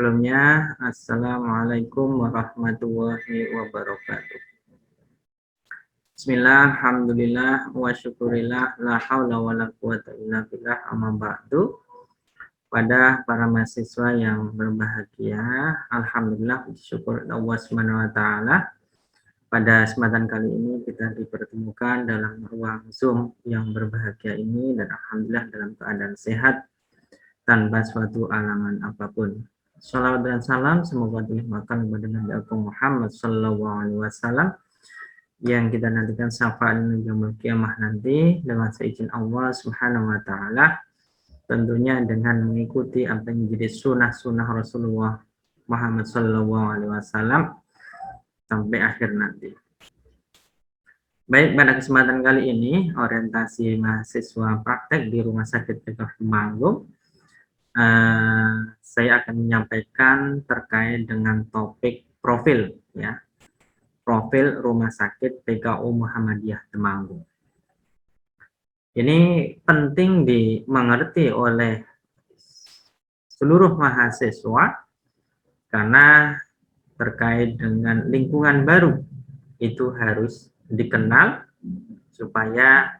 Sebelumnya, Assalamualaikum warahmatullahi wabarakatuh. Bismillah, alhamdulillah, wa syukurillah, la hawla wa la quwata illa billah, amma ba'du. Pada para mahasiswa yang berbahagia, alhamdulillah, syukur Allah Subhanahu wa taala. Pada kesempatan kali ini kita dipertemukan dalam ruang Zoom yang berbahagia ini, dan alhamdulillah dalam keadaan sehat tanpa suatu alangan apapun. Salawat dan salam semoga dilimpahkan kepada Nabi Agung Muhammad Sallallahu Alaihi Wasallam yang kita nantikan syafaat di yaumul kiamah nanti dengan seizin Allah Subhanahu Wa Taala, tentunya dengan mengikuti apa yang menjadi sunnah Rasulullah Muhammad Sallallahu Alaihi Wasallam sampai akhir nanti. Baik, pada kesempatan kali ini orientasi mahasiswa praktek di Rumah Sakit PK Temanggung. Saya akan menyampaikan terkait dengan topik profil, ya, profil Rumah Sakit PKU Muhammadiyah Temanggung. Ini penting dimengerti oleh seluruh mahasiswa karena terkait dengan lingkungan baru itu harus dikenal supaya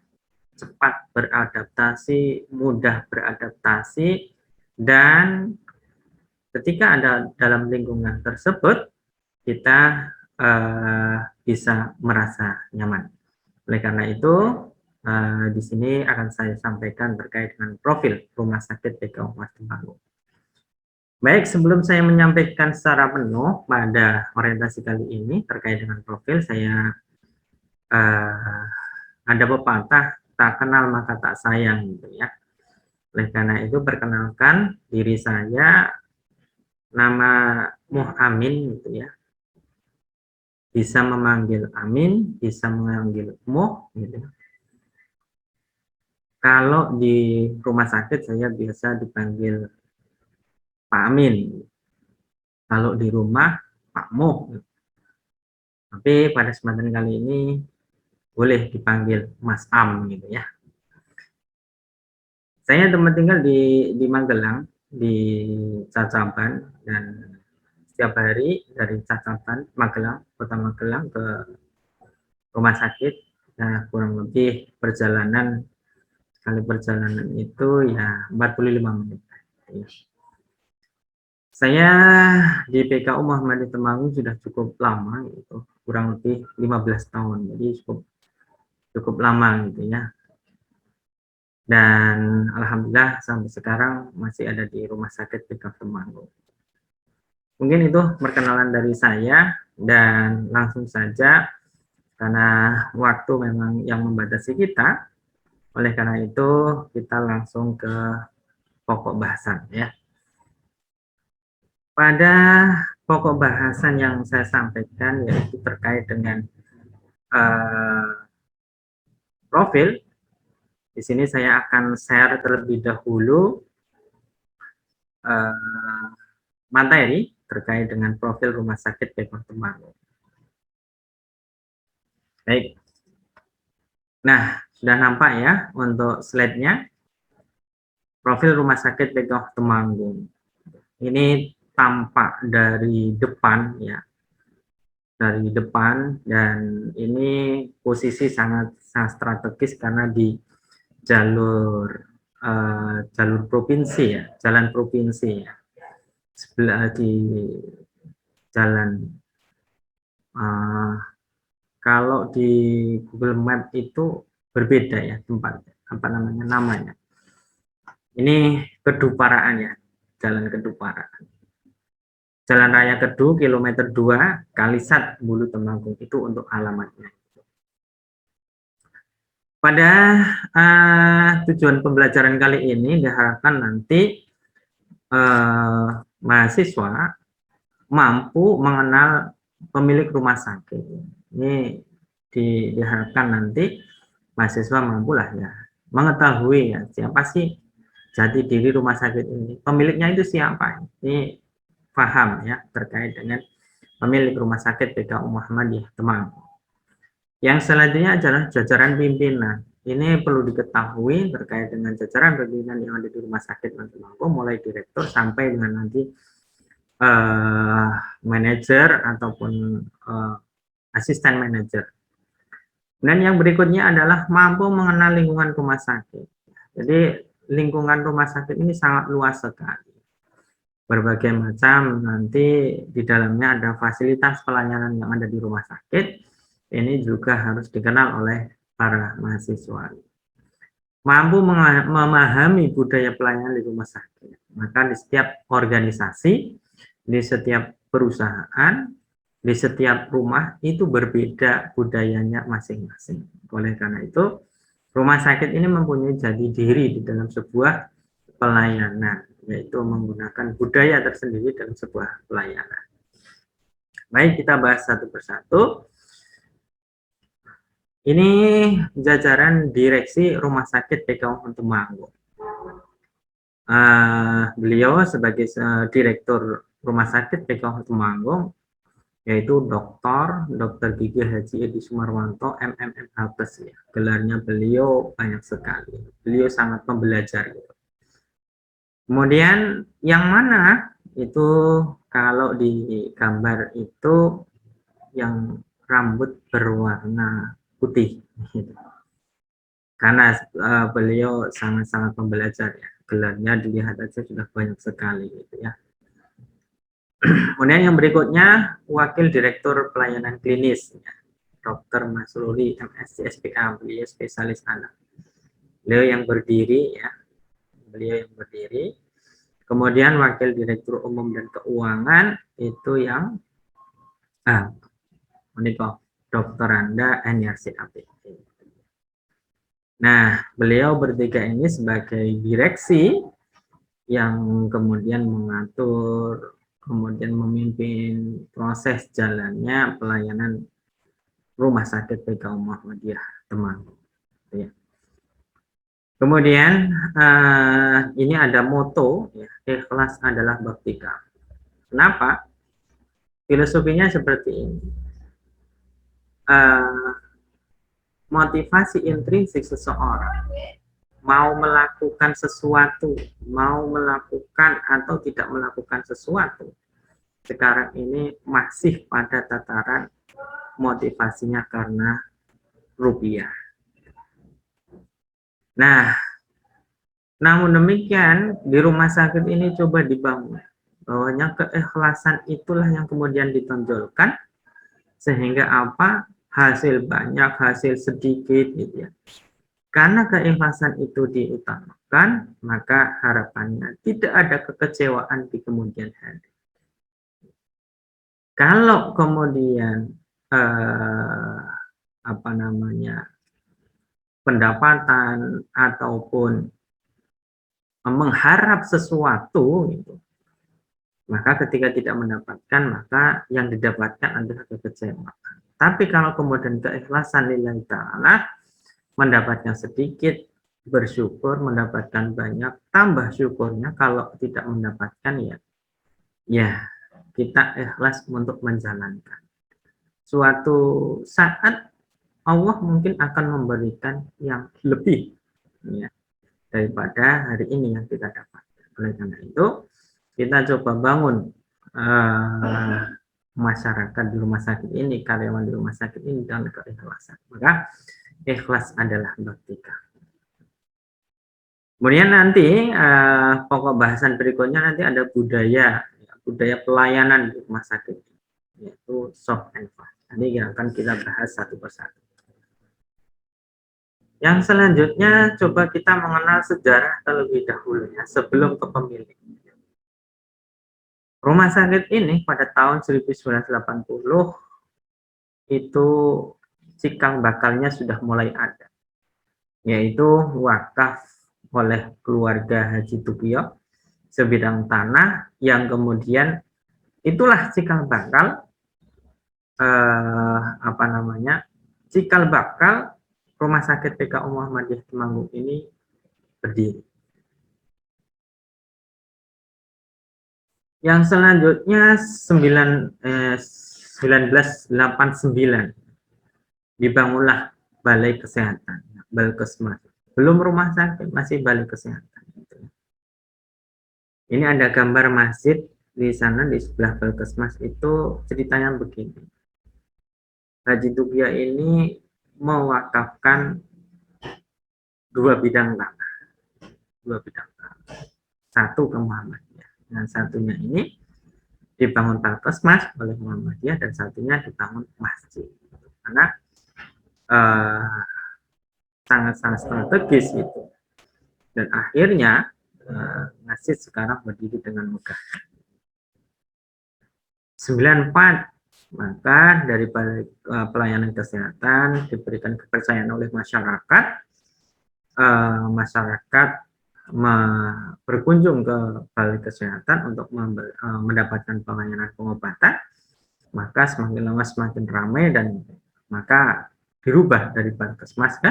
cepat beradaptasi, mudah beradaptasi. Dan ketika ada dalam lingkungan tersebut, kita bisa merasa nyaman. Oleh karena itu, di sini akan saya sampaikan terkait dengan profil Rumah Sakit PKU Temanggung. Baik, sebelum saya menyampaikan secara penuh pada orientasi kali ini terkait dengan profil, saya ada pepatah, tak kenal maka tak sayang, gitu ya. Oleh karena itu, perkenalkan diri saya, nama Muhamin, gitu ya. Bisa memanggil Amin, bisa memanggil Muh, gitu. Kalau di rumah sakit saya biasa dipanggil Pak Amin. Kalau di rumah Pak Muh. Gitu. Tapi pada kesempatan kali ini boleh dipanggil Mas Am, gitu ya. Saya tempat tinggal di Magelang, di Cacaban, dan setiap hari dari Cacaban, Magelang, kota Magelang ke rumah sakit, nah kurang lebih perjalanan, sekali perjalanan itu ya 45 menit. Saya di PKU Muhammadiyah Temanggung sudah cukup lama, gitu, kurang lebih 15 tahun, jadi cukup lama, gitu ya. Dan alhamdulillah sampai sekarang masih ada di Rumah Sakit PK Temanggung. Mungkin itu perkenalan dari saya, dan langsung saja karena waktu memang yang membatasi kita. Oleh karena itu kita langsung ke pokok bahasan, ya. Pada pokok bahasan yang saya sampaikan yaitu terkait dengan profil. Di sini saya akan share terlebih dahulu materi terkait dengan profil Rumah Sakit PK Temanggung. Baik. Nah, sudah nampak ya untuk slide-nya. Profil Rumah Sakit PK Temanggung. Ini tampak dari depan, ya. Dari depan, dan ini posisi sangat strategis karena di jalur provinsi, ya, jalan provinsi, ya. Sebelah di jalan kalau di Google Map itu berbeda, ya, tempat apa namanya. Ini Keduparaan, ya, jalan Keduparaan. Jalan Raya Kedu kilometer 2 Kalisat Bulu Temanggung, itu untuk alamatnya. Pada tujuan pembelajaran kali ini diharapkan nanti mahasiswa mampu mengenal pemilik rumah sakit. Ini diharapkan nanti mahasiswa mampulah, ya, mengetahui, ya, siapa sih jati diri rumah sakit ini, pemiliknya itu siapa. Ini paham, ya, terkait dengan pemilik rumah sakit PKU Muhammadiyah Temanggung. Yang selanjutnya adalah jajaran pimpinan. Ini perlu diketahui terkait dengan jajaran pimpinan yang ada di rumah sakit Temanggung, mulai direktur sampai dengan nanti manajer ataupun asisten manajer. Dan yang berikutnya adalah mampu mengenal lingkungan rumah sakit. Jadi lingkungan rumah sakit ini sangat luas sekali. Berbagai macam, nanti di dalamnya ada fasilitas pelayanan yang ada di rumah sakit. Ini juga harus dikenal oleh para mahasiswa. Mampu memahami budaya pelayanan di rumah sakit. Maka di setiap organisasi, di setiap perusahaan, di setiap rumah itu berbeda budayanya masing-masing. Oleh karena itu, rumah sakit ini mempunyai jati diri di dalam sebuah pelayanan, yaitu menggunakan budaya tersendiri dalam sebuah pelayanan. Baik, kita bahas satu persatu. Ini jajaran direksi Rumah Sakit PKU Temanggung. Beliau sebagai direktur Rumah Sakit PKU Temanggung, yaitu Dr. Gigi Haji Edi Sumarwanto, MMMH+. Ya. Gelarnya beliau banyak sekali. Beliau sangat pembelajar. Gitu. Kemudian yang mana itu kalau di gambar itu yang rambut berwarna putih. Gitu. Karena beliau sangat-sangat pembelajar ya. Gelarnya dilihat aja sudah banyak sekali gitu ya. Kemudian yang berikutnya Wakil Direktur Pelayanan Klinis ya. Dr. Masluri MSc SPA, beliau spesialis anak. Beliau yang berdiri ya. Beliau yang berdiri. Kemudian Wakil Direktur Umum dan Keuangan itu yang Dr. Anda NRC APT. Nah, beliau bertiga ini sebagai direksi yang kemudian mengatur, kemudian memimpin proses jalannya pelayanan Rumah Sakit PKU Muhammadiyah Temanggung. Ya. Kemudian ini ada moto, ya, ikhlas adalah baktika. Kenapa? Filosofinya seperti ini. Motivasi intrinsik seseorang mau melakukan sesuatu, mau melakukan atau tidak melakukan sesuatu, sekarang ini masih pada tataran motivasinya karena rupiah. Nah, namun demikian di rumah sakit ini coba dibangun bahwanya keikhlasan itulah yang kemudian ditonjolkan, sehingga apa, hasil banyak, hasil sedikit gitu ya. Karena keikhlasan itu diutamakan, maka harapannya tidak ada kekecewaan di kemudian hari. Kalau kemudian pendapatan ataupun mengharap sesuatu gitu, maka ketika tidak mendapatkan, maka yang didapatkan adalah kekecewaan. Tapi kalau kemudian keikhlasan lillahi ta'ala, mendapatkan sedikit, bersyukur, mendapatkan banyak, tambah syukurnya. Kalau tidak mendapatkan, ya kita ikhlas untuk menjalankan. Suatu saat Allah mungkin akan memberikan yang lebih ya, daripada hari ini yang kita dapat. Oleh karena itu, kita coba bangun masyarakat di rumah sakit ini, karyawan di rumah sakit ini dengan keikhlasan. Maka ikhlas adalah baktika. Kemudian nanti pokok bahasan berikutnya nanti ada budaya pelayanan di rumah sakit, yaitu soft and fast. Nanti akan kita bahas satu persatu. Yang selanjutnya coba kita mengenal sejarah terlebih dahulu ya, sebelum kepemilikan. Rumah sakit ini pada tahun 1980 itu cikal bakalnya sudah mulai ada, yaitu wakaf oleh keluarga Haji Tupio sebidang tanah, yang kemudian itulah cikal bakal cikal bakal Rumah Sakit PKU Muhammadiyah Temanggung ini berdiri. Yang selanjutnya 1989 dibangunlah Balai Kesehatan, Balkesmas. Belum rumah sakit, masih Balai Kesehatan. Ini ada gambar masjid di sana di sebelah Puskesmas itu ceritanya begini. Haji Tugya ini mewakafkan dua bidang tanah, satu ke Muhammadiyah, dan satunya ini dibangun Puskesmas oleh Muhammadiyah dan satunya dibangun masjid. Karena sangat-sangat strategis itu. Dan akhirnya masjid sekarang berdiri dengan megah. 94, maka dari pelayanan kesehatan diberikan kepercayaan oleh masyarakat. Masyarakat berkunjung ke balai kesehatan untuk mendapatkan pelayanan pengobatan, maka semakin lama semakin ramai dan maka dirubah dari Puskesmas ke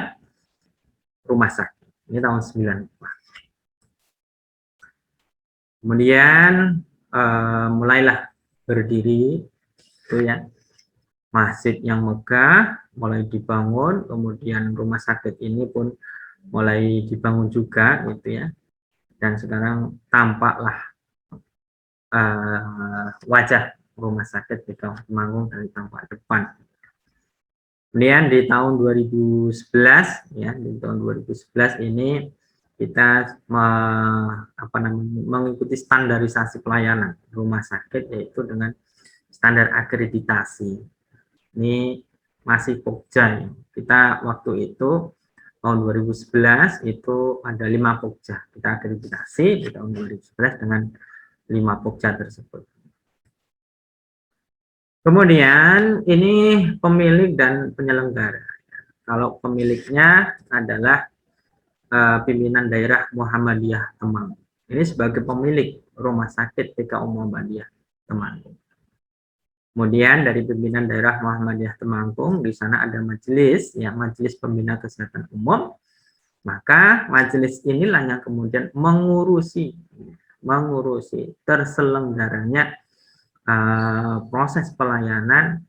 rumah sakit. Ini tahun 94. Kemudian mulailah berdiri itu ya masjid yang megah mulai dibangun, kemudian rumah sakit ini pun mulai dibangun juga gitu ya, dan sekarang tampaklah wajah rumah sakit di Kabupaten Temanggung dari tampak depan. Kemudian di tahun 2011 ya, di tahun 2011 ini kita mengikuti standarisasi pelayanan rumah sakit yaitu dengan standar akreditasi. Ini masih Pokja ya. Kita waktu itu tahun 2011 itu ada 5 Pokja. Kita akreditasi di tahun 2011 dengan 5 Pokja tersebut. Kemudian ini pemilik dan penyelenggara. Kalau pemiliknya adalah pimpinan daerah Muhammadiyah Temanggung. Ini sebagai pemilik rumah sakit PKU Muhammadiyah Temanggung. Kemudian dari pimpinan daerah Muhammadiyah Temanggung, di sana ada majelis, ya Majelis Pembina Kesehatan Umum. Maka majelis inilah yang kemudian mengurusi terselenggaranya proses pelayanan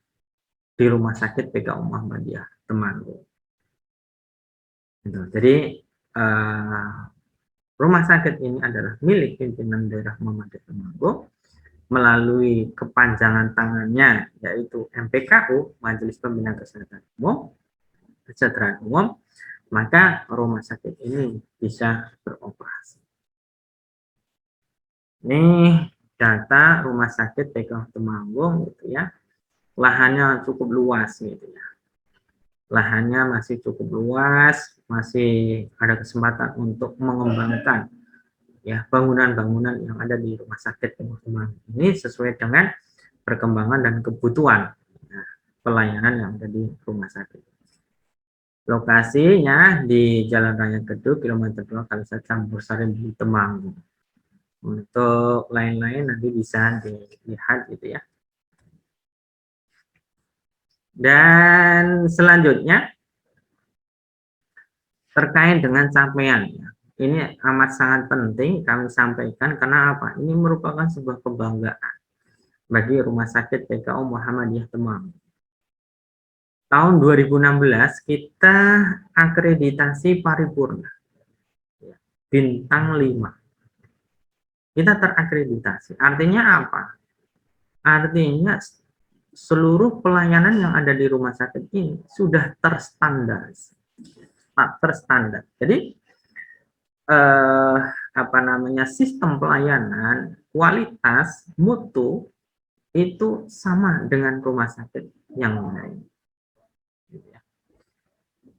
di rumah sakit PKU Muhammadiyah Temanggung. Jadi rumah sakit ini adalah milik pimpinan daerah Muhammadiyah Temanggung melalui kepanjangan tangannya yaitu MPKU, Majelis Pembina Kesehatan Umum, Kesejahteraan Umum, maka rumah sakit ini bisa beroperasi. Ini data rumah sakit PKU Temanggung gitu ya. Lahannya cukup luas gitu ya. Lahannya masih cukup luas, masih ada kesempatan untuk mengembangkan ya bangunan-bangunan yang ada di rumah sakit Temanggung ini sesuai dengan perkembangan dan kebutuhan pelayanan yang ada di rumah sakit. Lokasinya di Jalan Raya Kedung, kilometer 2 Kalisat Campur Sari di Temanggung. Untuk lain-lain nanti bisa dilihat gitu ya. Dan selanjutnya terkait dengan capaian ya. Ini amat sangat penting kami sampaikan karena apa? Ini merupakan sebuah kebanggaan bagi Rumah Sakit PKU Muhammadiyah Temanggung. Tahun 2016 kita akreditasi paripurna bintang 5. Kita terakreditasi. Artinya apa? Artinya seluruh pelayanan yang ada di rumah sakit ini sudah terstandar. Jadi sistem pelayanan, kualitas, mutu itu sama dengan rumah sakit yang lain.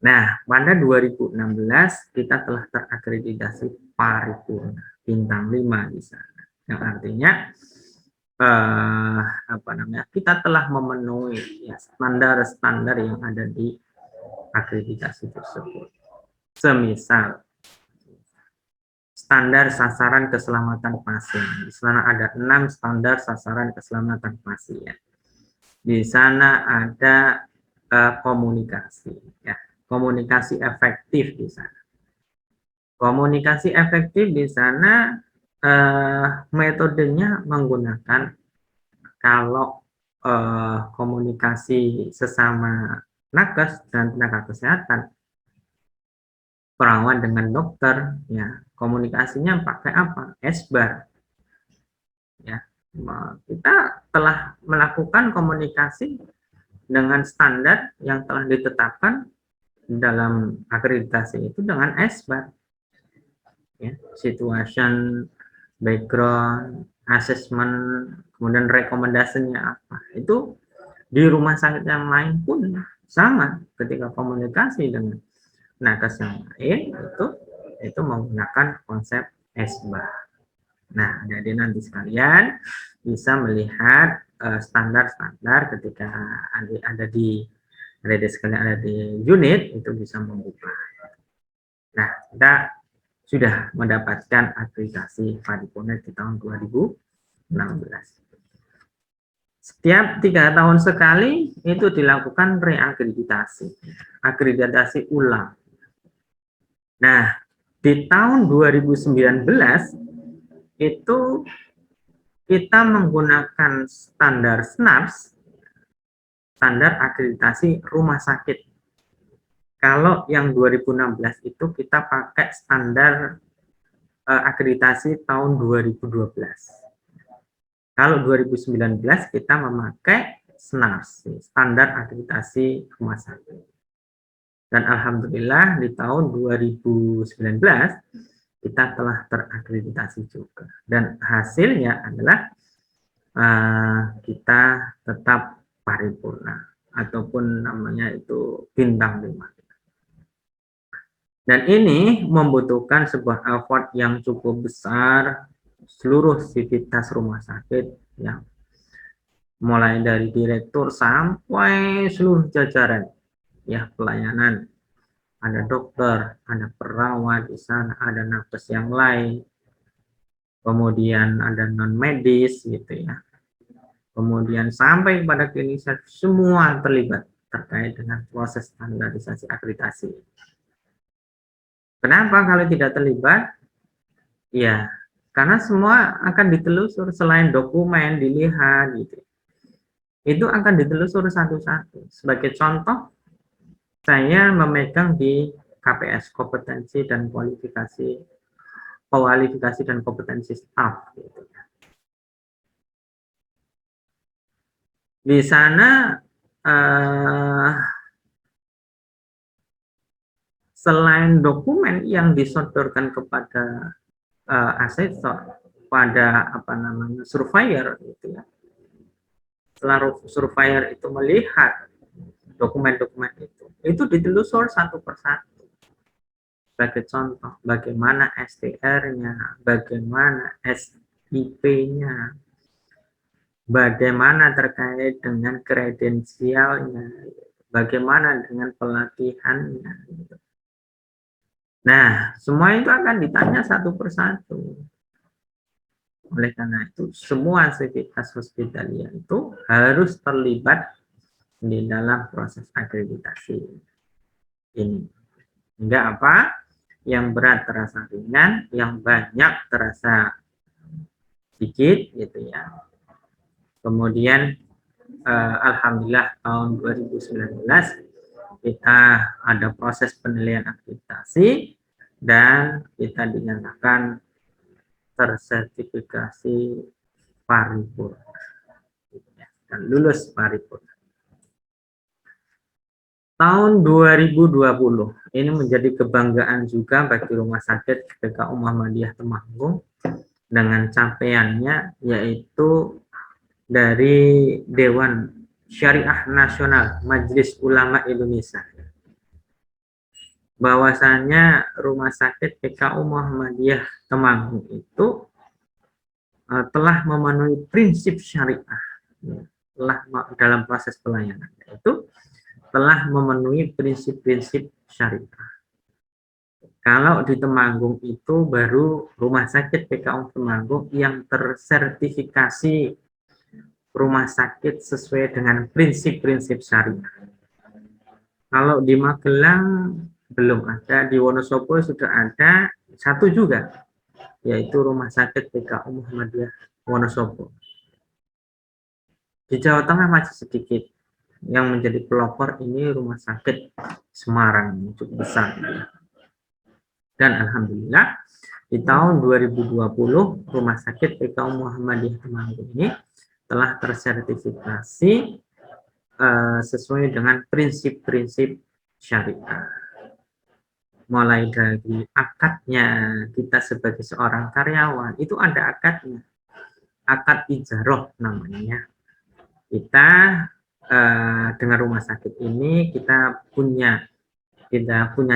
Nah, pada 2016 kita telah terakreditasi paripurna bintang 5 di sana. Yang artinya kita telah memenuhi ya, standar-standar yang ada di akreditasi tersebut. Semisal standar sasaran keselamatan pasien. Di sana ada 6 standar sasaran keselamatan pasien. Di sana ada komunikasi, ya, komunikasi efektif di sana. Komunikasi efektif di sana metodenya menggunakan kalau komunikasi sesama nakes dan tenaga kesehatan, perawat dengan dokter, ya komunikasinya pakai apa? Esbar, ya Kita telah melakukan komunikasi dengan standar yang telah ditetapkan dalam akreditasi itu dengan SBAR, ya, situation, background, assessment, kemudian rekomendasinya apa. Itu di rumah sakit yang lain pun sama, ketika komunikasi dengan nakes yang lain itu menggunakan konsep SBAR. Nah, jadi nanti sekalian bisa melihat standar-standar ketika ada di unit itu bisa membuka. Nah, kita sudah mendapatkan akreditasi paripurna di tahun 2016. Setiap 3 tahun sekali itu dilakukan reakreditasi, akreditasi ulang. Nah, di tahun 2019 itu kita menggunakan standar SNARS, standar akreditasi rumah sakit. Kalau yang 2016 itu kita pakai standar akreditasi tahun 2012. Kalau 2019 kita memakai SNARS, standar akreditasi rumah sakit. Dan alhamdulillah di tahun 2019 kita telah terakreditasi juga. Dan hasilnya adalah kita tetap paripurna ataupun namanya itu bintang 5. Dan ini membutuhkan sebuah effort yang cukup besar seluruh sivitas rumah sakit, ya, mulai dari direktur sampai seluruh jajaran, ya, pelayanan. Ada dokter, ada perawat di sana, ada nakes yang lain, kemudian ada non medis gitu ya, kemudian sampai pada klinisi, semua terlibat terkait dengan proses standarisasi akreditasi. Kenapa kalau tidak terlibat? Ya, karena semua akan ditelusur, selain dokumen dilihat gitu, itu akan ditelusur satu-satu. Sebagai contoh, saya memegang di KPS, kompetensi dan kualifikasi dan kompetensi staf gitu. Di sana selain dokumen yang disodorkan kepada asesor, pada surveyor gitu ya. Setelah surveyor itu melihat dokumen-dokumen itu ditelusur satu persatu. Sebagai contoh, bagaimana STR-nya, bagaimana SIP-nya, bagaimana terkait dengan kredensialnya, bagaimana dengan pelatihannya. Nah, semua itu akan ditanya satu persatu. Oleh karena itu, semua sivitas hospitalia itu harus terlibat di dalam proses akreditasi ini. Hingga apa? Yang berat terasa ringan, yang banyak terasa sedikit gitu ya. Kemudian alhamdulillah tahun 2019 kita ada proses penilaian akreditasi dan kita dinyatakan tersertifikasi paripurna dan lulus paripurna. Tahun 2020 ini menjadi kebanggaan juga bagi Rumah Sakit PKU Muhammadiyah Temanggung dengan capaiannya, yaitu dari Dewan Syariah Nasional Majelis Ulama Indonesia, bahwasanya Rumah Sakit PKU Muhammadiyah Temanggung itu telah memenuhi prinsip syariah, telah dalam proses pelayanan, yaitu telah memenuhi prinsip-prinsip syariah. Kalau di Temanggung itu baru Rumah Sakit PKU Temanggung yang tersertifikasi rumah sakit sesuai dengan prinsip-prinsip syariah. Kalau di Magelang belum ada, di Wonosobo sudah ada satu juga, yaitu Rumah Sakit PKU Muhammadiyah Wonosobo. Di Jawa Tengah masih sedikit. Yang menjadi pelopor ini Rumah Sakit Semarang, cukup besar. Dan alhamdulillah di tahun 2020 Rumah Sakit PKU Muhammadiyah Temanggung ini telah tersertifikasi sesuai dengan prinsip-prinsip syariah. Mulai dari akadnya, kita sebagai seorang karyawan itu ada akadnya, akad ijaroh namanya. Kita dengan rumah sakit ini kita punya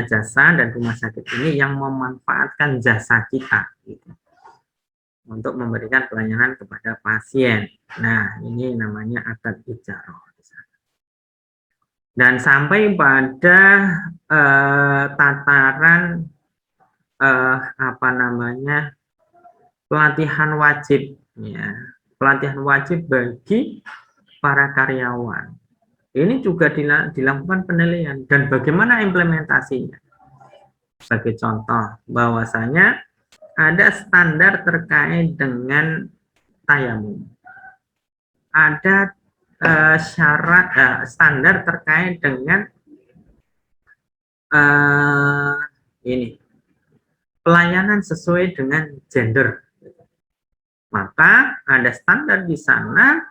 jasa, dan rumah sakit ini yang memanfaatkan jasa kita gitu, untuk memberikan pelayanan kepada pasien. Nah, ini namanya akad ijaroh. Dan sampai pada tataran pelatihan wajib, ya, pelatihan wajib bagi para karyawan. Ini juga dilakukan penilaian dan bagaimana implementasinya. Sebagai contoh, bahwasanya ada standar terkait dengan tayamum. Ada syarat standar terkait dengan ini pelayanan sesuai dengan gender. Maka ada standar di sana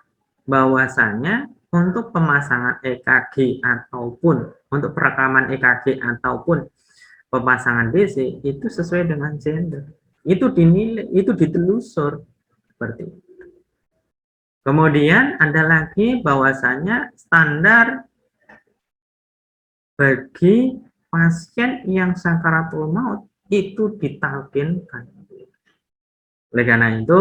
bahwasanya untuk pemasangan EKG ataupun untuk perekaman EKG ataupun pemasangan DC itu sesuai dengan gender. Itu dinilai, itu ditelusur seperti itu. Kemudian ada lagi bahwasanya standar bagi pasien yang sakaratul maut itu ditalkinkan. Oleh karena itu,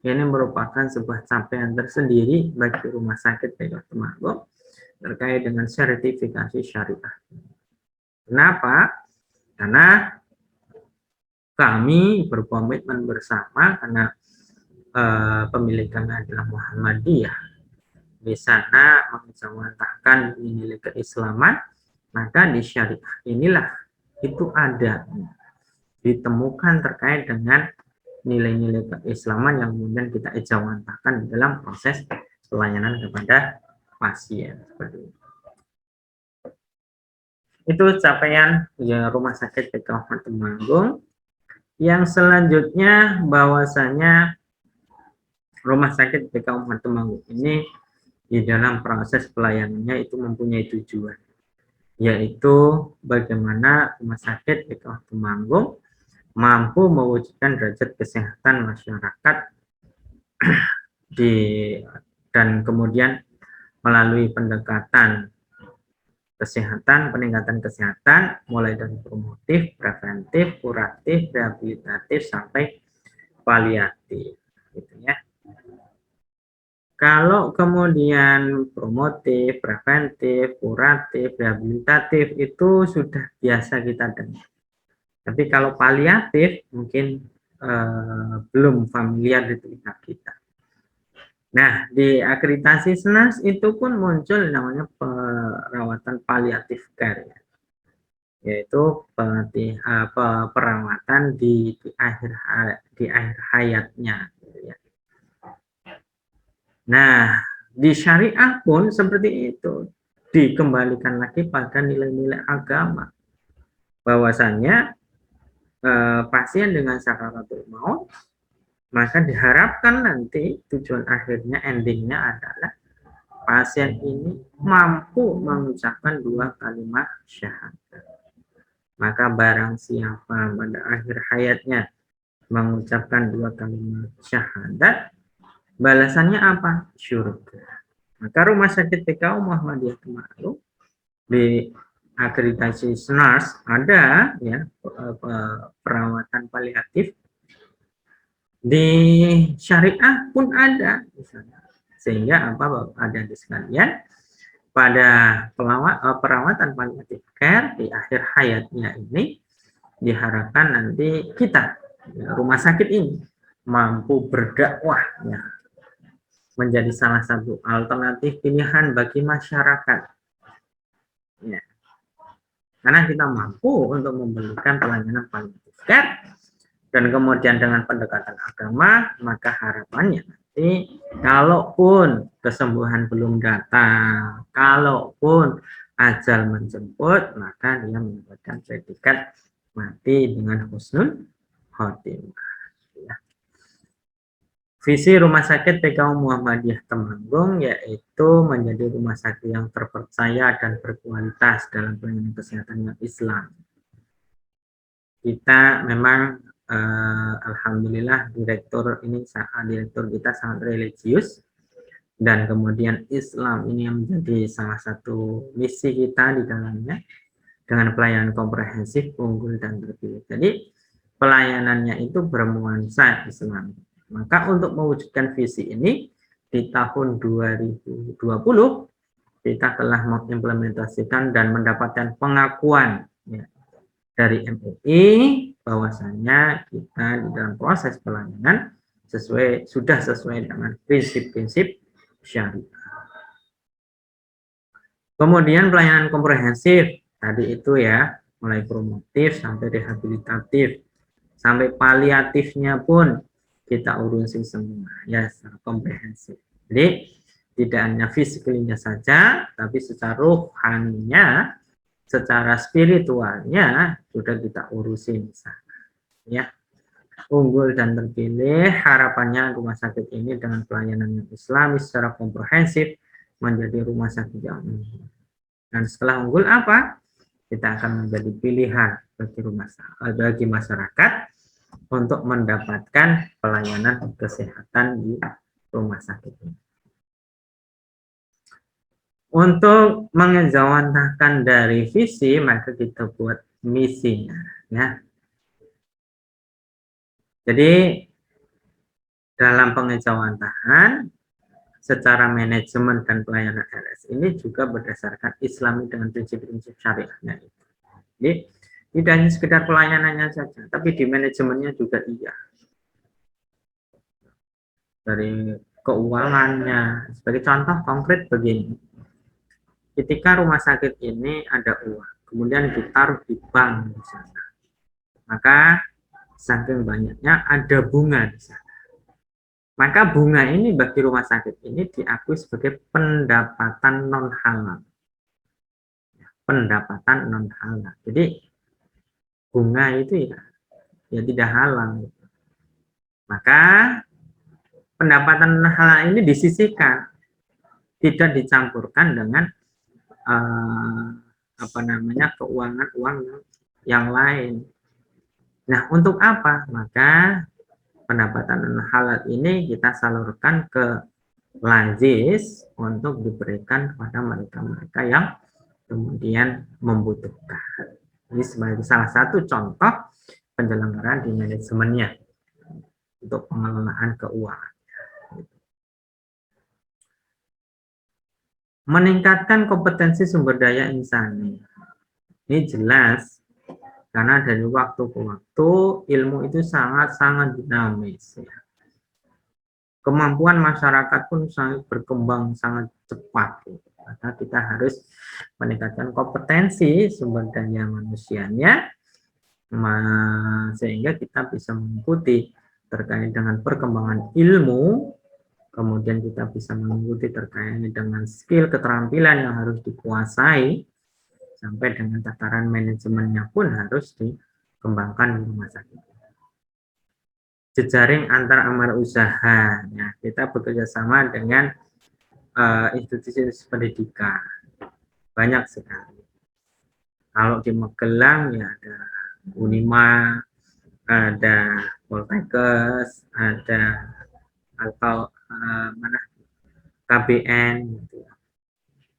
ini merupakan sebuah capaian tersendiri bagi Rumah Sakit PKU Temanggung terkait dengan sertifikasi syariah. Kenapa? Karena kami berkomitmen bersama, karena pemilikannya adalah Muhammadiyah. Di sana menjawantahkan nilai keislaman, maka di syariah inilah itu ada ditemukan terkait dengan nilai-nilai keislaman yang kemudian kita ejawantahkan dalam proses pelayanan kepada pasien. Seperti itu. Itu capaian ya, Rumah Sakit PKU Temanggung. Yang selanjutnya bahwasanya Rumah Sakit PKU Temanggung ini di dalam proses pelayanannya itu mempunyai tujuan, yaitu bagaimana Rumah Sakit PKU Temanggung mampu mewujudkan derajat kesehatan masyarakat dan kemudian melalui pendekatan kesehatan, peningkatan kesehatan mulai dari promotif, preventif, kuratif, rehabilitatif sampai paliatif, gitu ya. Kalau kemudian promotif, preventif, kuratif, rehabilitatif itu sudah biasa kita dengar. Tapi kalau paliatif mungkin belum familiar di telinga kita. Nah, di akreditasi SNAS itu pun muncul namanya perawatan paliatif care, yaitu perawatan di akhir hayatnya. Gitu ya. Nah, di syariah pun seperti itu, dikembalikan lagi pada nilai-nilai agama, bahwasanya pasien dengan sakaratul maut, maka diharapkan nanti tujuan akhirnya, endingnya adalah pasien ini mampu mengucapkan 2 kalimat syahadat. Maka barang siapa pada akhir hayatnya mengucapkan 2 kalimat syahadat, balasannya apa? Syurga. Maka Rumah Sakit PKU Muhammadiyah Temanggung di akreditasi SNAS ada ya perawatan paliatif, di syariah pun ada misalnya. Sehingga apa ada di sekalian, pada perawatan paliatif care di akhir hayatnya ini diharapkan nanti kita ya, rumah sakit ini mampu berdakwah ya, menjadi salah satu alternatif pilihan bagi masyarakat ya. Karena kita mampu untuk memberikan pelayanan paliatif care, dan kemudian dengan pendekatan agama, maka harapannya nanti kalaupun kesembuhan belum datang, kalaupun ajal menjemput, maka dia mendapatkan predikat mati dengan husnul khotimah. Ya. Visi Rumah Sakit PKU Muhammadiyah Temanggung yaitu menjadi rumah sakit yang terpercaya dan berkualitas dalam pelayanan kesehatan yang Islam. Kita memang alhamdulillah direktur kita sangat religius, dan kemudian Islam ini yang menjadi salah satu misi kita di dalamnya dengan pelayanan komprehensif, unggul, dan terpilih. Jadi pelayanannya itu bernuansa Islam. Maka untuk mewujudkan visi ini di tahun 2020 kita telah mengimplementasikan dan mendapatkan pengakuan ya, dari MUI bahwasanya kita di dalam proses pelayanan sudah sesuai dengan prinsip-prinsip syariah. Kemudian pelayanan komprehensif tadi itu ya, mulai promotif sampai rehabilitatif sampai paliatifnya pun kita urusin semua ya secara komprehensif. Jadi tidak hanya fisikalinya saja, tapi secara rohaninya, secara spiritualnya sudah kita urusin sana ya. Unggul dan terpilih, harapannya rumah sakit ini dengan pelayanan yang Islami secara komprehensif menjadi rumah sakit yang unggul. Dan setelah unggul apa? Kita akan menjadi pilihan bagi masyarakat untuk mendapatkan pelayanan kesehatan di rumah sakit ini. Untuk mengejawantahkan dari visi, maka kita buat misinya ya. Jadi dalam pengejawantahan secara manajemen dan pelayanan RS ini juga berdasarkan Islami dengan prinsip-prinsip syariahnya itu. Jadi tidak hanya sekedar pelayanannya saja, tapi di manajemennya juga iya. Dari keuangannya, sebagai contoh konkret begini. Ketika rumah sakit ini ada uang, kemudian ditaruh di bank di sana, maka saking banyaknya ada bunga di sana. Maka bunga ini bagi rumah sakit ini diakui sebagai pendapatan non halal. Pendapatan non halal. Jadi bunga itu ya tidak halal. Maka pendapatan non halal ini disisihkan, tidak dicampurkan dengan keuangan uang yang lain. Nah, untuk apa? Maka pendapatan non halal ini kita salurkan ke lazis untuk diberikan kepada mereka-mereka yang kemudian membutuhkan. Ini sebagai salah satu contoh penyelenggaraan di manajemennya untuk pengelolaan keuangan. Meningkatkan kompetensi sumber daya insani. Ini jelas karena dari waktu ke waktu ilmu itu sangat-sangat dinamis. Ya. Kemampuan masyarakat pun sangat berkembang sangat cepat. Maka kita harus meningkatkan kompetensi sumber daya manusianya sehingga kita bisa mengikuti terkait dengan perkembangan ilmu, kemudian kita bisa mengikuti terkait dengan skill keterampilan yang harus dikuasai, sampai dengan tataran manajemennya pun harus dikembangkan di rumah sakit. Jejaring antar amal usaha, ya, kita bekerja sama dengan institusi pendidikan banyak sekali. Kalau di Magelang ya ada Unima, ada Poltekkes, ada KBN, gitu.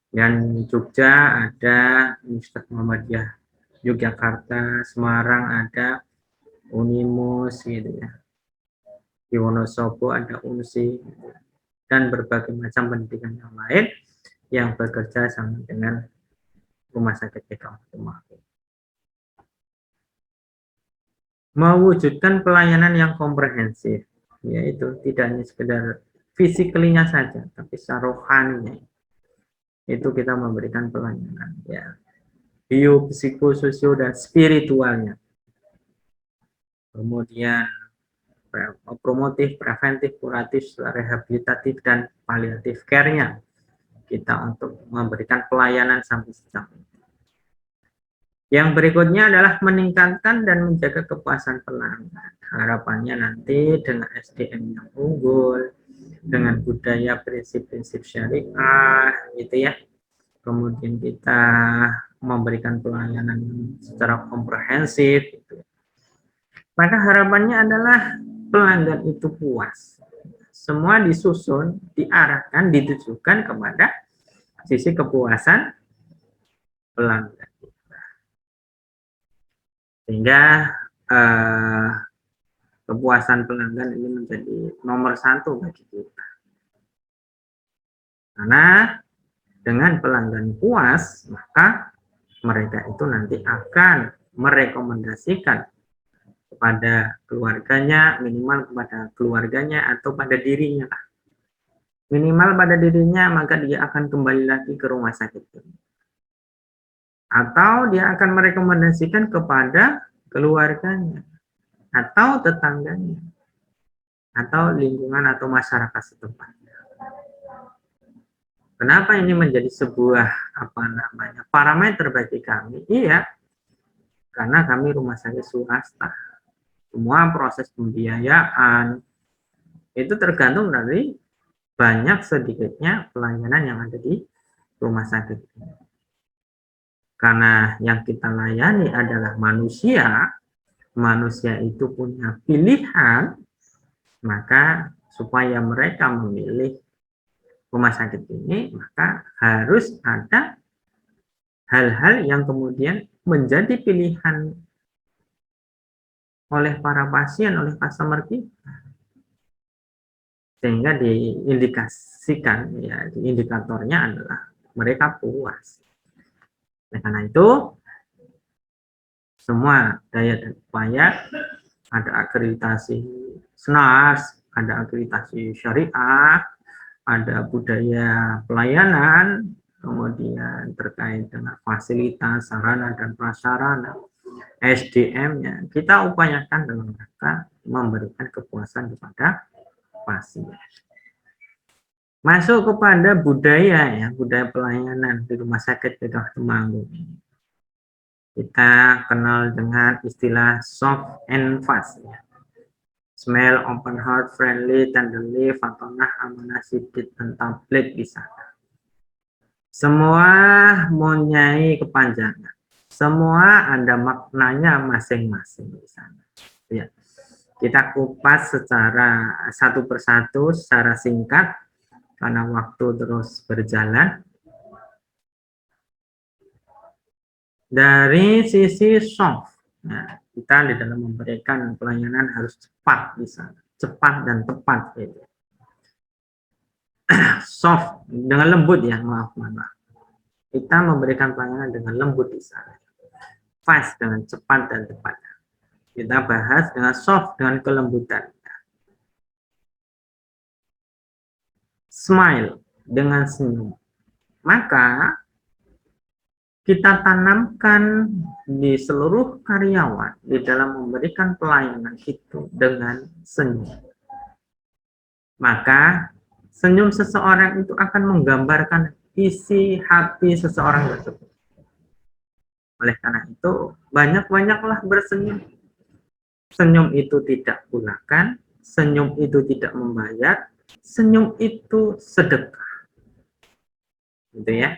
Dan Jogja ada Universitas Muhammadiyah Yogyakarta, Semarang ada Unimus, gitu ya. Di Wonosobo ada UNSI, gitu. Dan berbagai macam pendidikan yang lain yang bekerja sama dengan rumah sakit PKU Temanggung. Mewujudkan pelayanan yang komprehensif, yaitu tidak hanya sekedar fisikalinya saja, tapi secara rohaninya itu kita memberikan pelayanan ya, bio, psikososio, dan spiritualnya. Kemudian promotif, preventif, kuratif, rehabilitatif, dan paliatif care-nya kita untuk memberikan pelayanan sampai sejauh ini. Yang berikutnya adalah meningkatkan dan menjaga kepuasan pelanggan. Harapannya nanti dengan SDM yang unggul, dengan budaya prinsip-prinsip syariah, gitu ya. Kemudian kita memberikan pelayanan secara komprehensif, gitu. Maka harapannya adalah pelanggan itu puas. Semua disusun, diarahkan, ditujukan kepada sisi kepuasan pelanggan. Sehingga eh, kepuasan pelanggan ini menjadi nomor satu bagi kita. Karena dengan pelanggan puas, maka mereka itu nanti akan merekomendasikan kepada keluarganya, minimal kepada keluarganya atau pada dirinya. Minimal pada dirinya, maka dia akan kembali lagi ke rumah sakit ini. Atau dia akan merekomendasikan kepada keluarganya atau tetangganya atau lingkungan atau masyarakat setempat. Kenapa ini menjadi sebuah parameter bagi kami? Iya, karena kami rumah sakit swasta. Semua proses pembiayaan itu tergantung dari banyak sedikitnya pelayanan yang ada di rumah sakit. Karena yang kita layani adalah manusia, manusia itu punya pilihan, maka supaya mereka memilih rumah sakit ini, maka harus ada hal-hal yang kemudian menjadi pilihan oleh para pasien, oleh customer kita, sehingga diindikasikan, ya, indikatornya adalah mereka puas. Oleh karena itu, semua daya dan upaya, ada akreditasi SNARS, ada akreditasi syariah, ada budaya pelayanan, kemudian terkait dengan fasilitas, sarana dan prasarana, SDM-nya, kita upayakan dalam rangka memberikan kepuasan kepada pasien. Masuk kepada budaya, ya, budaya pelayanan di Rumah Sakit Bedah Temanggung. Kita kenal dengan istilah soft and fast, ya. Smell, open heart, friendly, tenderly, fatonah, amanah, sidit, dan tablik di sana. Semua mempunyai kepanjangan. Semua ada maknanya masing-masing di sana. Ya. Kita kupas secara satu persatu, secara singkat, karena waktu terus berjalan. Dari sisi soft, nah, kita di dalam memberikan pelayanan harus cepat di sana, cepat dan tepat. Gitu. Soft dengan lembut, ya, maaf. Kita memberikan pelayanan dengan lembut di sana. Fast dengan cepat dan tepat. Kita bahas dengan soft dengan kelembutan. Smile dengan senyum. Maka kita tanamkan di seluruh karyawan di dalam memberikan pelayanan itu dengan senyum. Maka senyum seseorang itu akan menggambarkan isi hati seseorang tersebut. Oleh karena itu, banyak-banyaklah bersenyum. Senyum itu tidak gunakan, senyum itu tidak membayar, senyum itu sedekah. Gitu ya.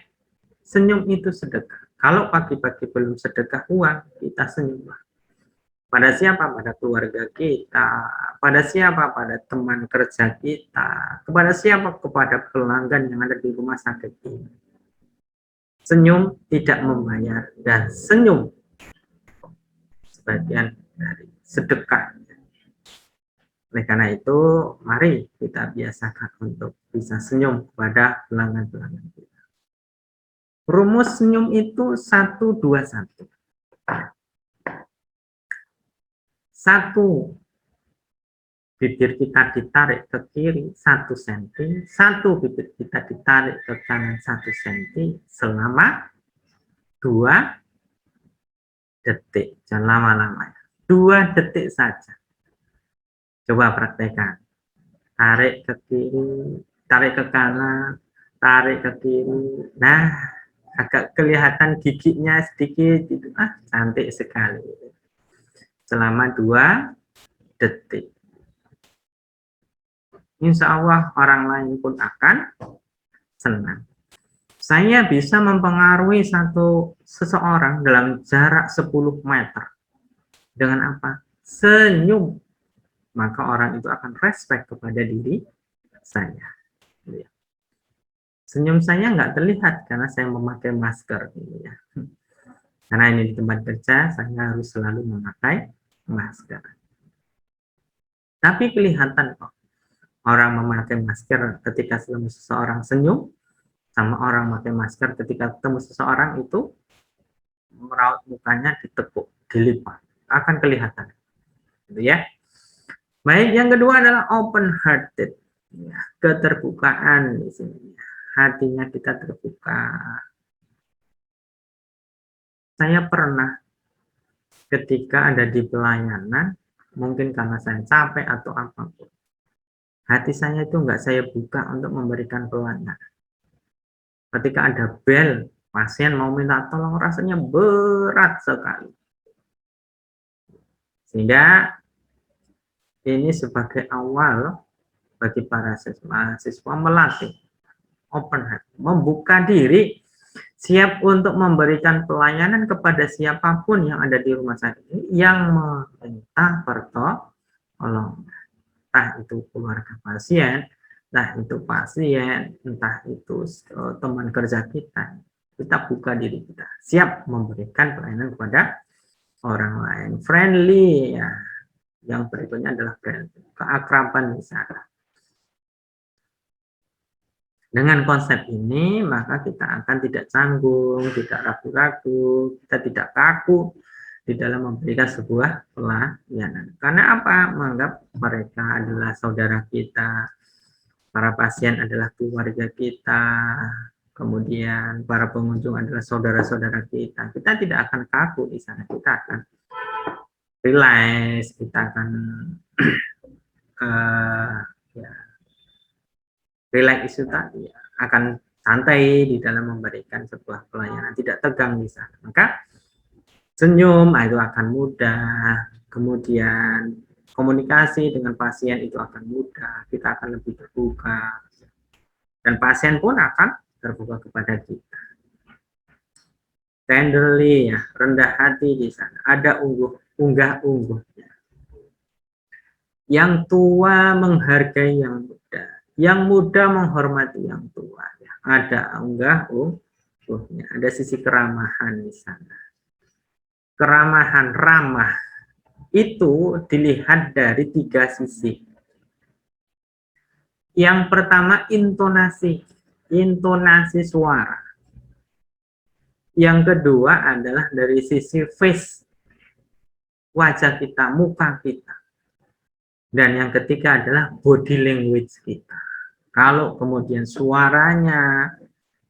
Senyum itu sedekah. Kalau pagi-pagi belum sedekah uang, kita senyumlah. Pada siapa? Pada keluarga kita. Pada siapa? Pada teman kerja kita. Kepada siapa? Kepada pelanggan yang ada di rumah sakit ini. Senyum tidak membayar, dan senyum sebagian dari sedekah. Oleh karena itu, mari kita biasakan untuk bisa senyum kepada pelanggan-pelanggan kita. Rumus senyum itu 1-2-1. 1, bibir kita ditarik ke kiri 1 cm, 1 bibir kita ditarik ke kanan 1 cm selama 2 detik. Jangan lama-lama. 2 detik saja. Coba praktekkan. Tarik ke kiri, tarik ke kanan, tarik ke kiri. Nah, agak kelihatan giginya sedikit gitu, cantik sekali. Selama 2 detik. Insya Allah orang lain pun akan senang. Saya bisa mempengaruhi seseorang dalam jarak 10 meter. Dengan apa? Senyum. Maka orang itu akan respect kepada diri saya. Senyum saya nggak terlihat karena saya memakai masker. Karena ini di tempat kerja, saya harus selalu memakai masker. Tapi kelihatan kok, orang memakai masker ketika seseorang senyum, sama orang memakai masker ketika ketemu seseorang itu, meraut mukanya ditekuk, dilipat. Akan kelihatan. Gitu ya. Baik, yang kedua adalah open hearted. Ya, keterbukaan di sini. Hatinya kita terbuka. Saya pernah ketika ada di pelayanan, mungkin karena saya capek atau apapun, hati saya itu enggak saya buka untuk memberikan pelayanan. Ketika ada bel, pasien mau minta tolong, rasanya berat sekali. Sehingga ini sebagai awal bagi para mahasiswa melatih open heart, membuka diri, siap untuk memberikan pelayanan kepada siapapun yang ada di rumah sakit yang meminta pertolongan. Entah itu keluarga pasien, entah itu pasien, entah itu teman kerja kita. Kita buka diri kita, siap memberikan pelayanan kepada orang lain. Friendly, ya. Yang berikutnya adalah friendly, keakraban misalnya. Dengan konsep ini, maka kita akan tidak canggung, tidak ragu-ragu, kita tidak kaku di dalam memberikan sebuah pelayanan. Karena apa? Menganggap mereka adalah saudara kita, para pasien adalah keluarga kita, kemudian para pengunjung adalah saudara-saudara kita. Kita tidak akan kaku di sana, kita akan relax, kita akan relax itu tadi akan santai di dalam memberikan sebuah pelayanan, tidak tegang di sana. Maka senyum itu akan mudah, kemudian komunikasi dengan pasien itu akan mudah, kita akan lebih terbuka, dan pasien pun akan terbuka kepada kita. Tenderly, ya, rendah hati di sana, ada unggah-ungguhnya. Yang tua menghargai yang muda, yang muda menghormati yang tua. Ya. Ada unggah-ungguhnya, ada sisi keramahan di sana. Keramahan, ramah, itu dilihat dari 3 sisi. Yang pertama intonasi suara. Yang kedua adalah dari sisi face, wajah kita, muka kita. Dan yang ketiga adalah body language kita. Kalau kemudian suaranya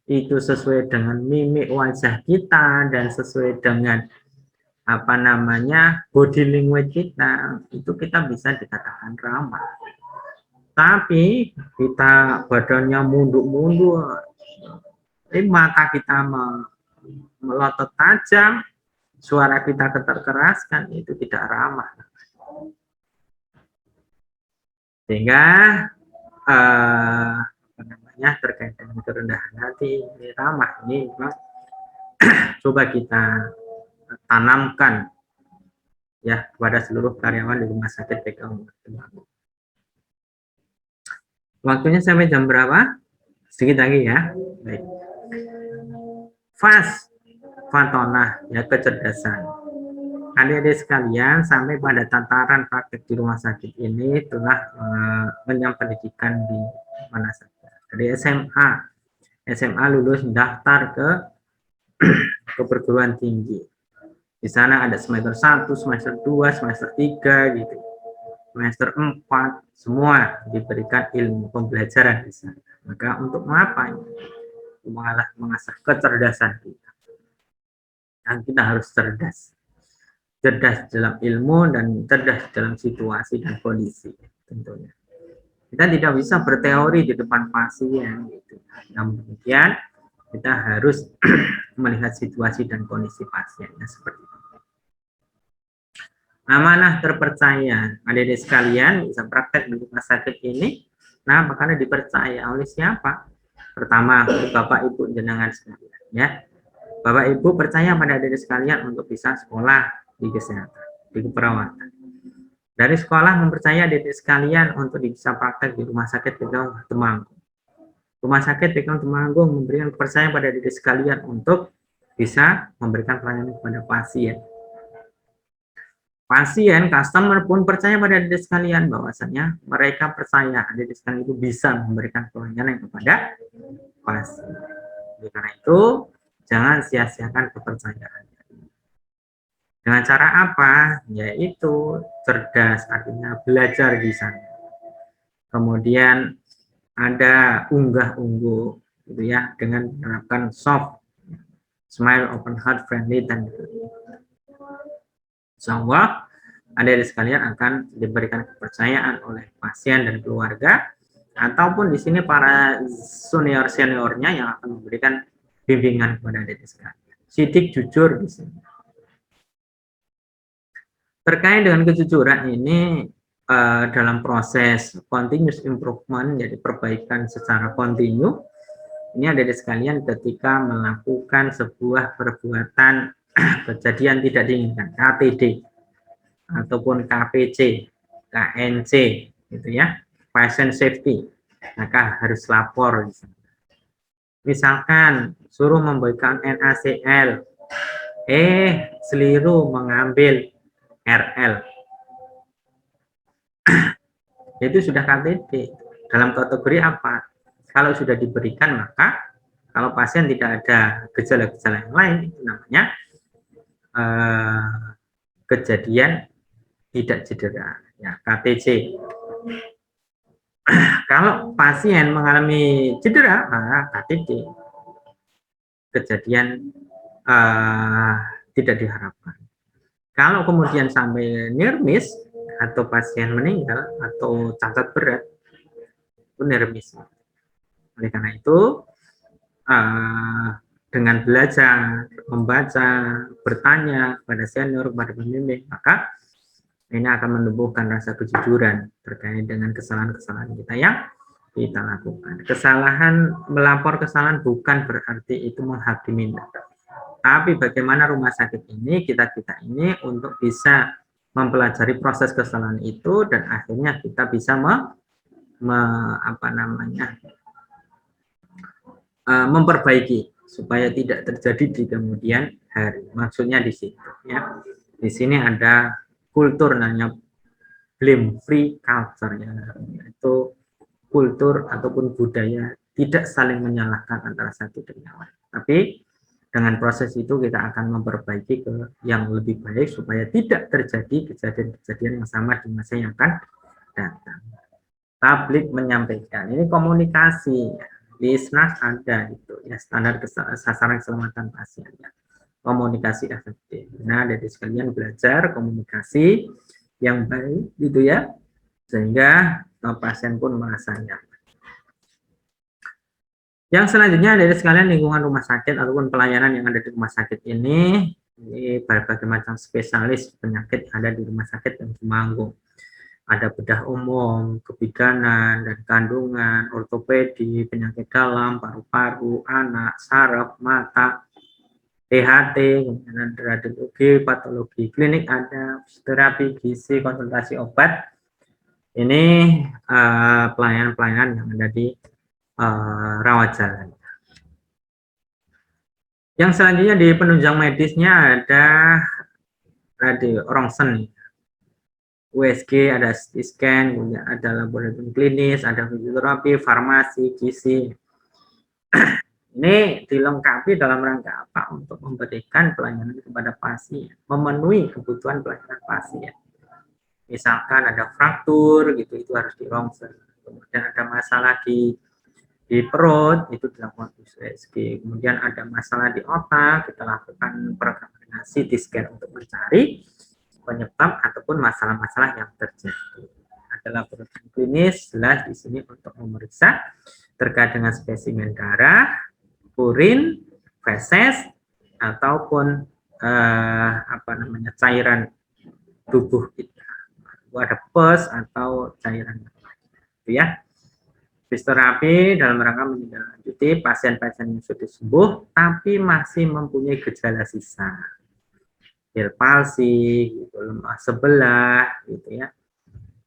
itu sesuai dengan mimik wajah kita dan sesuai dengan body language kita, itu kita bisa dikatakan ramah. Tapi kita badannya mundur-mundur, mata kita melotot tajam, suara kita keterkeraskan, itu tidak ramah. Sehingga terkait dengan kerendahan hati, ini ramah, ini memang coba kita tanamkan ya kepada seluruh karyawan di rumah sakit PKU. Waktunya sampai jam berapa? Sedikit lagi ya. Baik. Fatonah, ya, kecerdasan. Adik-adik sekalian, sampai pada tataran praktek di rumah sakit ini telah mengenyam pendidikan di mana saja. Dari SMA lulus daftar ke perguruan tinggi. Di sana ada semester 1, semester 2, semester 3 gitu. Semester 4 semua diberikan ilmu pembelajaran di sana. Maka untuk mengapa? Mengasah kecerdasan kita. Dan kita harus cerdas dalam ilmu dan cerdas dalam situasi dan kondisi tentunya. Kita tidak bisa berteori di depan pasien gitu. Namun demikian Kita harus melihat situasi dan kondisi pasiennya seperti itu. Amanah terpercaya, adik-adik sekalian bisa praktek di rumah sakit ini. Nah, makanya dipercaya oleh siapa? Pertama, Bapak Ibu jenengan sekalian, ya. Bapak Ibu percaya pada adik-adik sekalian untuk bisa sekolah di kesehatan, di keperawatan. Dari sekolah mempercaya adik-adik sekalian untuk bisa praktek di rumah sakit PKU Temanggung. Rumah sakit PKU Temanggung memberikan kepercayaan pada adik-adik sekalian untuk bisa memberikan pelayanan kepada pasien. Pasien, customer pun percaya pada adik sekalian bahwasanya mereka percaya adik sekalian itu bisa memberikan pelayanan kepada pasien. Oleh karena itu, jangan sia-siakan kepercayaan. Dengan cara apa? Yaitu cerdas, artinya belajar di sana. Kemudian ada unggah-ungguh, gitu ya, dengan menerapkan soft, smile, open heart, friendly, dan insya-Allah adik-adik sekalian akan diberikan kepercayaan oleh pasien dan keluarga, ataupun di sini para senior-seniornya yang akan memberikan bimbingan kepada adik-adik sekalian. Sidik jujur di sini. Terkait dengan kejujuran ini dalam proses continuous improvement, jadi perbaikan secara kontinu, ini adik-adik sekalian ketika melakukan sebuah perbuatan kejadian tidak diinginkan, KTD, ataupun KPC, KNC, gitu ya, patient safety, maka harus lapor. Misalkan suruh memberikan NaCl, seliru mengambil RL, itu sudah KTD. Dalam kategori apa? Kalau sudah diberikan, maka kalau pasien tidak ada gejala-gejala yang lain, itu namanya kejadian tidak cedera, ya, KTC. Kalau pasien mengalami cedera, maka KTD, kejadian tidak diharapkan. Kalau kemudian sampai near miss atau pasien meninggal atau cacat berat, itu near miss. Oleh karena itu, dengan belajar, membaca, bertanya pada senior, pada pembimbing, maka ini akan menumbuhkan rasa kejujuran terkait dengan kesalahan-kesalahan kita yang kita lakukan. Kesalahan, melapor kesalahan bukan berarti itu menghakimi, tapi bagaimana rumah sakit ini, kita ini untuk bisa mempelajari proses kesalahan itu dan akhirnya kita bisa memperbaiki supaya tidak terjadi di kemudian hari. Maksudnya di situ, ya. Di sini ada kultur namanya blame free culture, ya. Itu kultur ataupun budaya tidak saling menyalahkan antara satu dengan lain. Tapi dengan proses itu kita akan memperbaiki ke yang lebih baik supaya tidak terjadi kejadian-kejadian yang sama di masa yang akan datang. Publik menyampaikan, ini komunikasi, ya. Di SNAS ada itu, ya, standar sasaran keselamatan pasien, ya. Komunikasi efektif. Nah, dari sekalian belajar komunikasi yang baik, gitu ya, sehingga pasien pun merasa nyaman. Yang selanjutnya dari sekalian lingkungan rumah sakit ataupun pelayanan yang ada di rumah sakit ini berbagai macam spesialis penyakit ada di rumah sakit yang Temanggung. Ada bedah umum, kebidanan dan kandungan, ortopedi, penyakit dalam, paru-paru, anak, saraf, mata, THT, kemudian radiologi, patologi klinik ada, terapi, gizi, konsultasi obat. Ini pelayanan-pelayanan yang ada di rawat jalan. Yang selanjutnya di penunjang medisnya ada radio ronsen, USG, ada CT scan, kemudian ada laboratorium klinis, ada fisioterapi, farmasi, gizi. Ini dilengkapi dalam rangka apa? Untuk memberikan pelayanan kepada pasien, memenuhi kebutuhan pelayanan pasien. Misalkan ada fraktur, gitu, itu harus di ronsen. Kemudian ada masalah di perut, itu dilakukan USG. Kemudian ada masalah di otak, kita lakukan program CT scan untuk mencari penyebab ataupun masalah-masalah yang terjadi. Ada laboratorium klinis, jelas di sini untuk memeriksa terkait dengan spesimen darah, urin, feses, ataupun cairan tubuh kita. Ada pus atau cairan itu ya. Fisioterapi dalam rangka menindaklanjuti pasien-pasien yang sudah sembuh tapi masih mempunyai gejala sisa, palsi, gitu, lemah sebelah, gitu ya,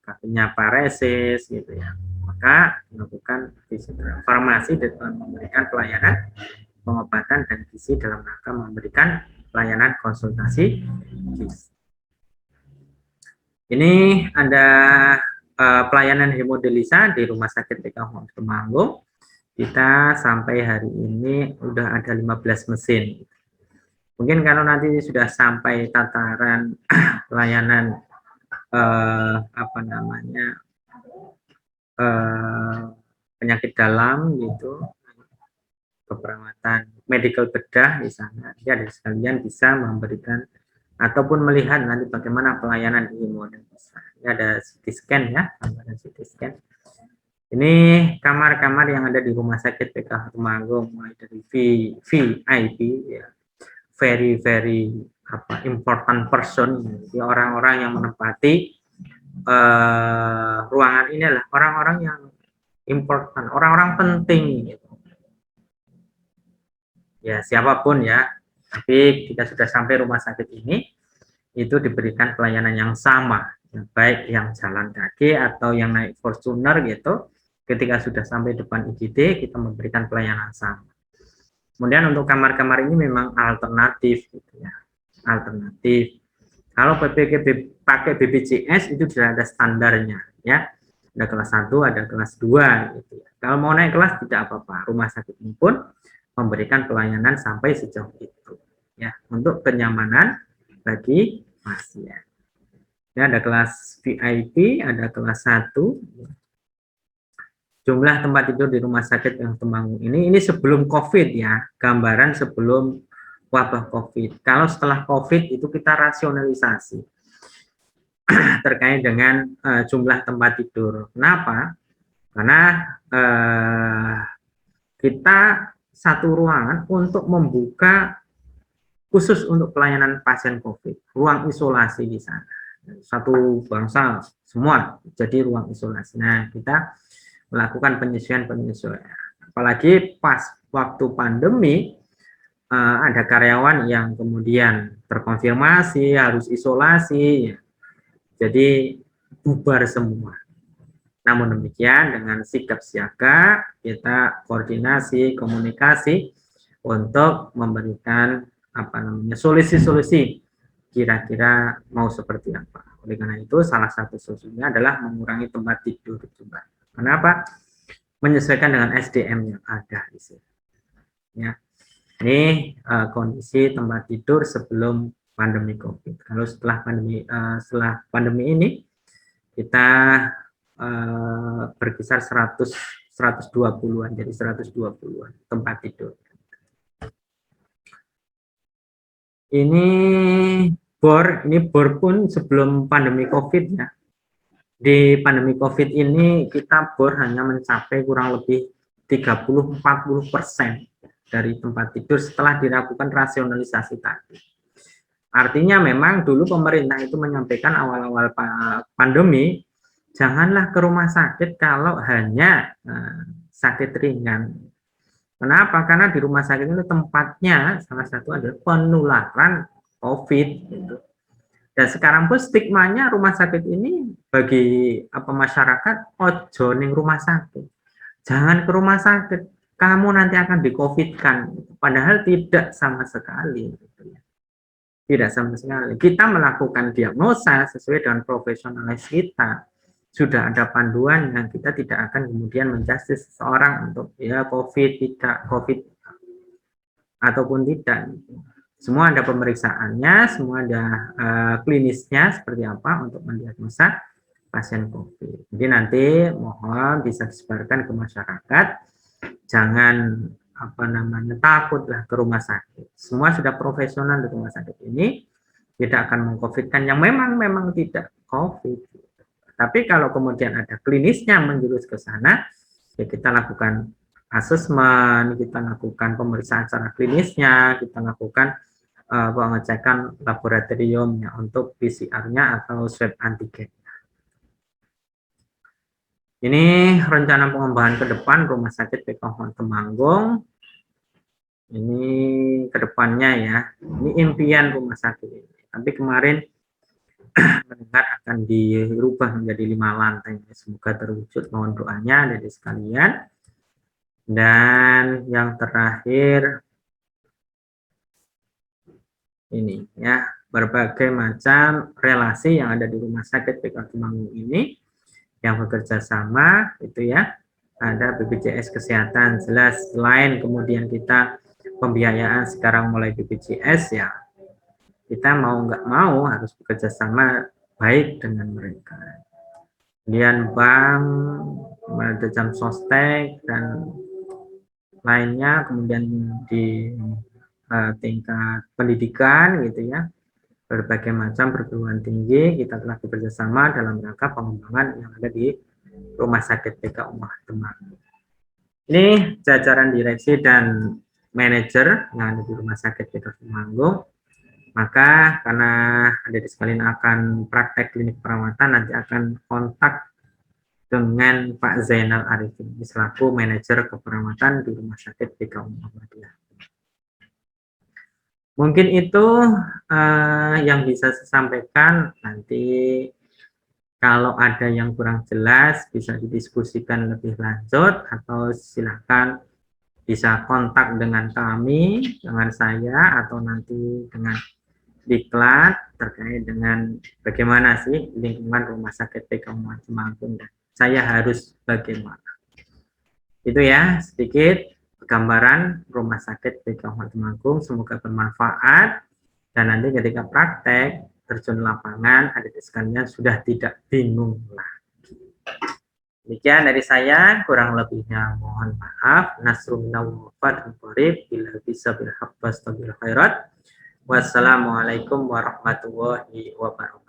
kakinya paresis, gitu ya. Maka melakukan fisioterapi farmasi dan memberikan pelayanan pengobatan dan gizi dalam rangka memberikan pelayanan konsultasi gizi. Ini ada pelayanan hemodialisa di Rumah Sakit PK Temanggung. Kita sampai hari ini udah ada 15 mesin. Mungkin kalau nanti sudah sampai tataran pelayanan penyakit dalam gitu, keperawatan medical bedah di sana, ya, sekalian bisa memberikan ataupun melihat nanti bagaimana pelayanan di hemodialisa. Ini ada CT scan ya, gambaran CT scan. Ini kamar-kamar yang ada di Rumah Sakit PK Temanggung, mulai dari VIP ya, very important person, orang-orang yang menempati ruangan ini adalah orang-orang yang important, orang-orang penting gitu. Ya, siapapun ya, tapi kita sudah sampai rumah sakit ini, itu diberikan pelayanan yang sama, ya, baik yang jalan kaki atau yang naik Fortuner gitu. Ketika sudah sampai depan IGD, kita memberikan pelayanan sama. Kemudian untuk kamar-kamar ini memang alternatif, gitu ya, alternatif. Kalau pakai BPJS itu sudah ada standarnya, ya. Ada kelas 1, ada kelas 2, gitu ya. Kalau mau naik kelas tidak apa-apa. Rumah sakit ini pun memberikan pelayanan sampai sejauh itu, ya, untuk kenyamanan bagi pasien. Ya, ada kelas VIP, ada kelas 1. Jumlah tempat tidur di Rumah Sakit yang Temanggung ini sebelum COVID ya, gambaran sebelum wabah COVID. Kalau setelah COVID itu kita rasionalisasi terkait dengan jumlah tempat tidur. Kenapa? Karena kita satu ruangan untuk membuka khusus untuk pelayanan pasien COVID, ruang isolasi di sana. Satu bangsa semua jadi ruang isolasi. Nah, kita melakukan penyesuaian. Apalagi pas waktu pandemi, ada karyawan yang kemudian terkonfirmasi harus isolasi, ya. Jadi bubar semua. Namun demikian dengan sikap siaga kita koordinasi, komunikasi untuk memberikan solusi-solusi kira-kira mau seperti apa. Oleh karena itu salah satu solusinya adalah mengurangi tempat tidur juga. Kenapa? Menyesuaikan dengan SDM yang ada di sini. Ya. Ini kondisi tempat tidur sebelum pandemi COVID. Kalau setelah pandemi ini kita berkisar 120-an, jadi 120-an tempat tidur. Ini bor pun sebelum pandemi COVID ya. Di pandemi COVID ini kita bor hanya mencapai kurang lebih 30-40% dari tempat tidur setelah dilakukan rasionalisasi tadi. Artinya memang dulu pemerintah itu menyampaikan awal-awal pandemi, janganlah ke rumah sakit kalau hanya sakit ringan. Kenapa? Karena di rumah sakit itu tempatnya salah satu adalah penularan COVID. Gitu. Dan sekarang pun stigmanya rumah sakit ini bagi masyarakat, ojo ning rumah sakit, jangan ke rumah sakit, kamu nanti akan di-COVID-kan. Padahal tidak sama sekali. Gitu ya. Tidak sama sekali. Kita melakukan diagnosa sesuai dengan profesionalis kita. Sudah ada panduan yang kita tidak akan kemudian menjustis seseorang untuk ya COVID, tidak COVID, ataupun tidak. Semua ada pemeriksaannya, semua ada klinisnya seperti apa untuk mendiagnosa pasien COVID. Jadi nanti mohon bisa disebarkan ke masyarakat, jangan takutlah ke rumah sakit. Semua sudah profesional di rumah sakit ini, tidak akan meng-COVID-kan yang memang tidak COVID. Tapi kalau kemudian ada klinisnya menjurus ke sana, ya kita lakukan asesmen, kita lakukan pemeriksaan secara klinisnya, kita lakukan pengecekan laboratoriumnya untuk PCR-nya atau swab antigen. Ini rencana pengembangan ke depan Rumah Sakit PK Temanggung. Ini ke depannya ya. Ini impian rumah sakit ini. Tapi kemarin mendengar akan dirubah menjadi 5 lantai. Semoga terwujud, mohon doanya dari sekalian. Dan yang terakhir ini ya, berbagai macam relasi yang ada di Rumah Sakit PK Temanggung ini yang bekerja sama itu ya. Ada BPJS Kesehatan jelas, selain kemudian kita pembiayaan sekarang mulai BPJS ya, kita mau nggak mau harus bekerja sama baik dengan mereka. Kemudian bank, macam sostek dan lainnya, kemudian di tingkat pendidikan gitu ya, berbagai macam perguruan tinggi kita telah bekerja sama dalam rangka pengembangan yang ada di Rumah Sakit PK Umar Temanggung. Ini jajaran direksi dan manajer yang ada di Rumah Sakit PK Temanggung. Maka karena adik sekalian akan praktek klinik perawatan, nanti akan kontak dengan Pak Zainal Arifin selaku manajer keperawatan di Rumah Sakit PK Muhammadiyah. Mungkin itu yang bisa saya sampaikan. Nanti kalau ada yang kurang jelas bisa didiskusikan lebih lanjut, atau silakan bisa kontak dengan kami, dengan saya, atau nanti dengan diklat terkait dengan bagaimana sih lingkungan Rumah Sakit PK Temanggung dan saya harus bagaimana. Itu ya sedikit gambaran Rumah Sakit PK Temanggung, semoga bermanfaat dan nanti ketika praktek terjun lapangan adik sekalian sudah tidak bingung lagi. Demikian dari saya, kurang lebihnya mohon maaf. Nasrullah wa fathul qarib, bila bisa bil haqq wastabil khairat. Wassalamualaikum warahmatullahi wabarakatuh.